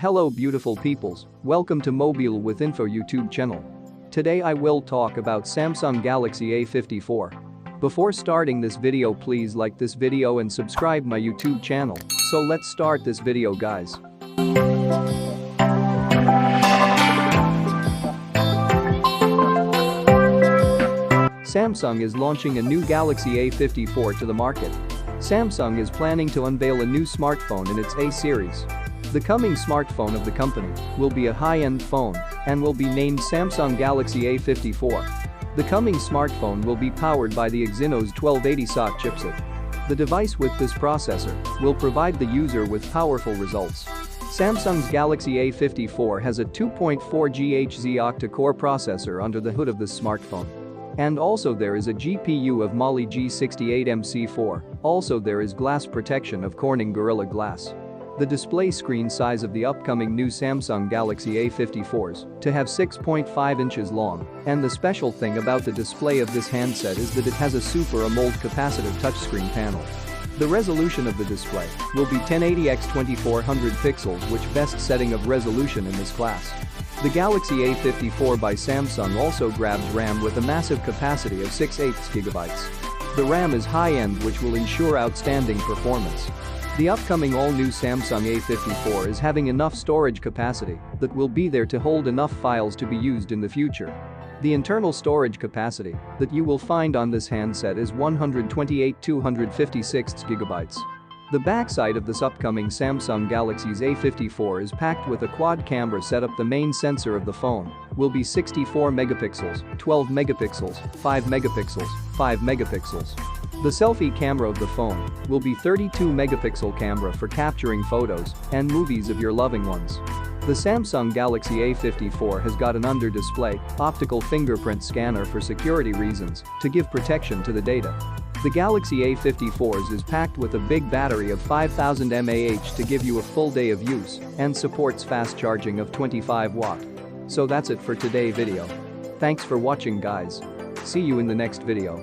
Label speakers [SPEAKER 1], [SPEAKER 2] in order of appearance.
[SPEAKER 1] Hello beautiful peoples, welcome to Mobile with Info YouTube channel. Today I will talk about Samsung Galaxy A54. Before starting this video, please like this video and subscribe my YouTube channel. So let's start this video guys. Samsung is launching a new Galaxy A54 to the market. Samsung is planning to unveil a new smartphone in its A series. The coming smartphone of the company will be a high-end phone and will be named Samsung Galaxy A54. The coming smartphone will be powered by the Exynos 1280 SoC chipset. The device with this processor will provide the user with powerful results. Samsung's Galaxy A54 has a 2.4 GHz octa-core processor under the hood of this smartphone. And also there is a GPU of Mali G68MC4, also there is glass protection of Corning Gorilla Glass. The display screen size of the upcoming new Samsung Galaxy A54s to have 6.5 inches long, and the special thing about the display of this handset is that it has a Super AMOLED capacitive touchscreen panel. The resolution of the display will be 1080x2400 pixels, which best setting of resolution in this class. The Galaxy A54 by Samsung also grabs RAM with a massive capacity of 6/8 GB. The RAM is high-end, which will ensure outstanding performance. The upcoming all-new Samsung A54 is having enough storage capacity that will be there to hold enough files to be used in the future. The internal storage capacity that you will find on this handset is 128/256 GB. The backside of this upcoming Samsung Galaxy's A54 is packed with a quad camera setup. The main sensor of the phone will be 64 megapixels, 12 megapixels, 5 megapixels, 5 megapixels. The selfie camera of the phone will be 32 megapixel camera for capturing photos and movies of your loving ones. The Samsung Galaxy A54 has got an under-display optical fingerprint scanner for security reasons to give protection to the data. The Galaxy A54s is packed with a big battery of 5000 mAh to give you a full day of use and supports fast charging of 25 watt. So that's it for today's video. Thanks for watching guys. See you in the next video.